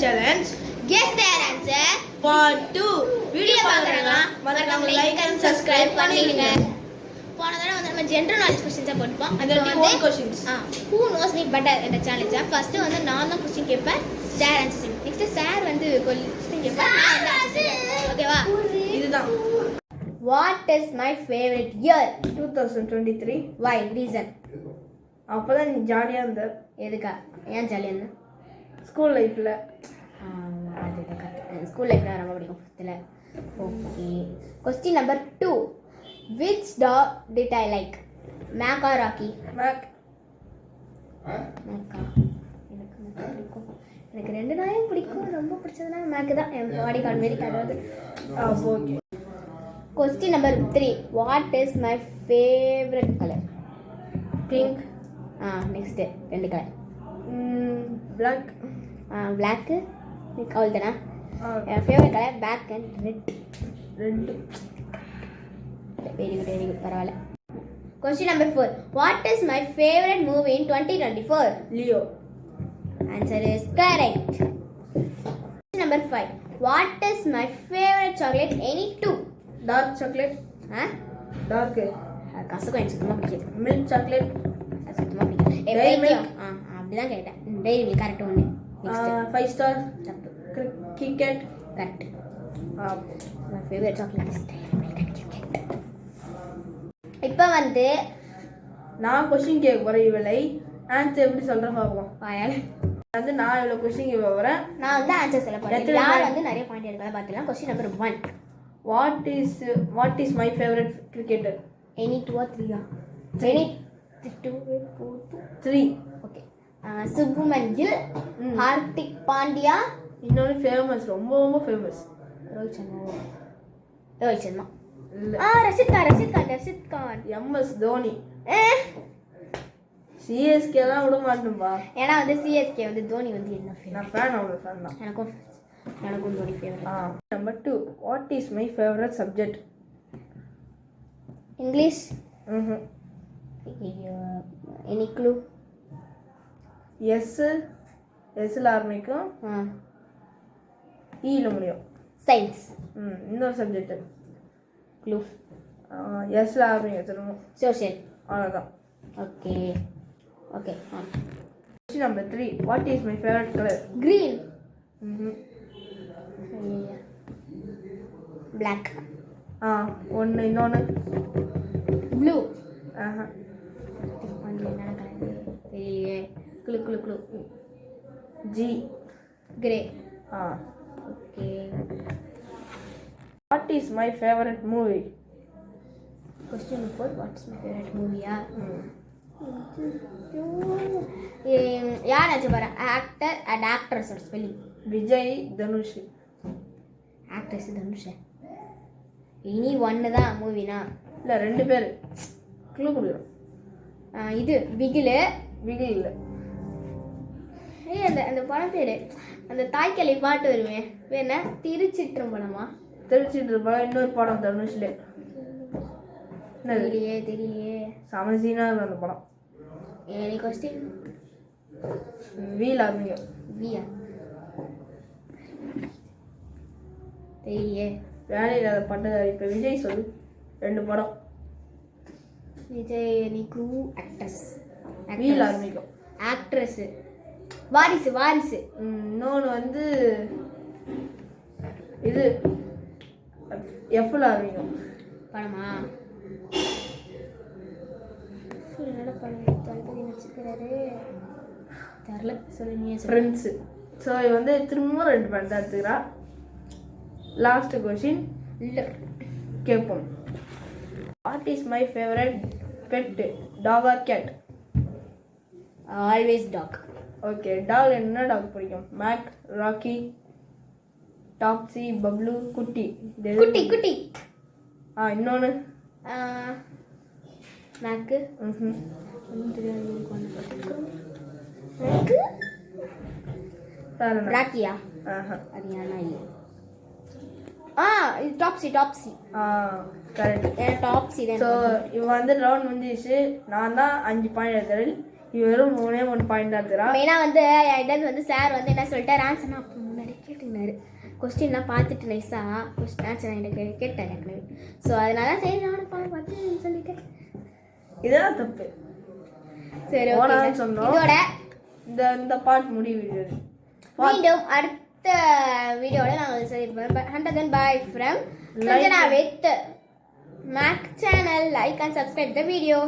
challenge. Guess their answer. Part 2. Video பார்க்கறவங்க மறக்காம like and subscribe பண்ணிடுங்க. போன தடவை வந்து நம்ம ஜெனரல் நாலேஜ் क्वेश्चंस போட்டுப்போம். அதுல வந்து questions. who knows me better இந்த சேலஞ்ச். ஃபர்ஸ்ட் வந்து நான் தான் क्वेश्चन கேட்பேன். சார் ஆன்சர் செய்யும். நெக்ஸ்ட் சார் வந்து क्वेश्चन கேட்பார். நான் வந்து ஆன்சர் செய்வேன். ஓகேவா? இதுதான். What is my favorite year? 2023. Why? Reason. அப்பதான் நீ ஜாலியா இருந்த. எதுக்கா? ஏன் ஜாலியா இருந்த? ஸ்கூல் லைஃப்ல. ஸ்கூல் லைஃப்ல ரொம்ப பிடிக்கும் ஃபிஃப்த்ல. Okay. Question number 2. Which dog did I like? Mac or Rocky? Mac. Mac. எனக்கு Mac பிடிக்கும். எனக்கு ரெண்டு நாயும் பிடிக்கும். ரொம்ப பிடிச்சதுனா Mac தான். என் body guard very guard. Okay. Question number 3. What is my favorite color? Pink. Next ரெண்டு கலர். Black. Black. நீ கவுல்தனா? Favourite colour black and red. ரெண்டு. வெரி குட் பரவாயில்ல. क्वेश्चन நம்பர் 4. What is my favorite movie in 2024? Leo. Answer is correct. Question number 5. What is my favorite chocolate? Any two. Dark chocolate. Dark. கசக்கும் எனக்கு சுத்தமாக பிடிக்காது. Milk chocolate. சுத்தமாக பிடிக்காது. Dairy milk. அப்படிதான் கேட்டேன். Dairy milk கரெக்ட் ஒன்று. 5 star. தப்பு. Kit Kat. Correct. My favorite chocolate is Dairy milk and Kit Kat. இப்போ வந்து நான் क्वेश्चन கேட்க போறேன். இவளை ஆன்சர் எப்படி சொல்றேன் பாப்போம். பாயால வந்து நான் இவ்வளவு क्वेश्चन கேட்க போறேன். நான் வந்து ஆன்சர் சொல்ல போறேன். யார் வந்து நிறைய பாயிண்ட் எடுக்கலாம் பார்த்துக்கலாம். Question number 1. What is my favorite cricketer? Any 2 or 3? Any 2 4 3. Okay. Subhaman Gill, Hardik Pandya, இன்னொரு ஃபேமஸ் ரொம்ப famous. Rohit Sharma. Rashid Khan. MS Dhoni. CSK எல்லாம் விட மாட்டேன்பா. ஏன்னா வந்து CSK வந்து தோனி வந்து என்ன ஃபேவரட். நான் ஃபேன் அவ்வளவு ஃபேன் தான். எனக்கும் Dhoni favourite. Number 2. What is my favorite subject? English. Any clue? S ல ஆரம்பிக்கும். E ல முடியும். Science. இன்னொரு சப்ஜெக்ட். Clue. S ல ஆரம்பிக்கும் திரும்ப. Social. அவ்வளவுதான். Okay. Question number 3. What is my favorite color? Green. Black. இன்னொன்னு Blue. Clue. G. Grey. Okay. What is my favorite movie? Question number 4. What's my favorite movie? யார் ஆச்சு பாரு. Actor and actress spelling. Vijay Dhanush. Actress Dhanush. இனி ஒன்று தான் மூவினா இல்லை 2 பேர். Clue கொடுக்குறோம். இது பிகில் இல்லை. அந்த படம் பேர் அந்த தாய்க்கலை பாட்டு வருமே என்ன? திருச்சிற்றம்பலமா? திருச்சிற்றம்பலம் இன்னொரு படம் தனுஷ்ல. தெரியலையே. சமசீனா அந்த படம். Any question? வீல் ஆரம்பிங்க. வியா தெரியலையே. வேலையில் அதை பண்ணது. இப்போ விஜய் சொல்லு 2 படம். Vijay any clue? ஆக்ட்ரஸ். வீல் ஆரம்பிக்கும். ஆக்ட்ரஸ். வாரிசு. இன்னொன்று வந்து இது F ல ஆரம்பிக்கும். படமா? என்னோட படம் தளபதி நடிச்சிருக்காரு. தெரியல. சொல்லுங்க. ஃப்ரெண்ட்ஸ். ஸோ இது வந்து திரும்ப 2 படம் தான் எடுத்துக்கிறா. லாஸ்ட் கொஸ்டின் கேட்போம். What is my favourite pet? Dog or cat? Always dog. Okay. Dog என்ன டாக் பிடிக்கும்? Mac, Rocky, Topsy, Bablu, Kutty. இன்னொன்று மேக்கு. ராக்கியா? அது ஏன்னா இல்லை. இது டாப்ஸி. கரெக்ட். டாப்ஸி தான். ஸோ இவன் வந்து ரவுண்ட் முடிஞ்சிச்சு. நான் தான் 5 பாயிண்ட் எடுத்தேன். இவரும் 1 பாயிண்ட் தான் எடுத்துக்கிறா. மெயினாக வந்து என்கிட்ட வந்து சார் வந்து என்ன சொல்லிட்டார் ஆன்சர்னா அப்போ முன்னாடி கேட்டுனாரு கொஸ்டின்லாம் பார்த்துட்டு நைஸாக கொஸ்டின் ஆன்சர் எனக்கு கேட்டார் ஏற்கனவே. ஸோ அதனால சரி நானும் பார்த்து சொல்லிட்டேன். இதெல்லாம் தப்பு. சரி ஓனான்னு சொன்னோம். இதோட இந்த பார்ட் முடிவு. மீண்டும் அடுத்த வீடியோவில் நாங்கள் சொல்லியிருப்போம். Until then, bye from Sanjana with Mac channel. Like and subscribe the video.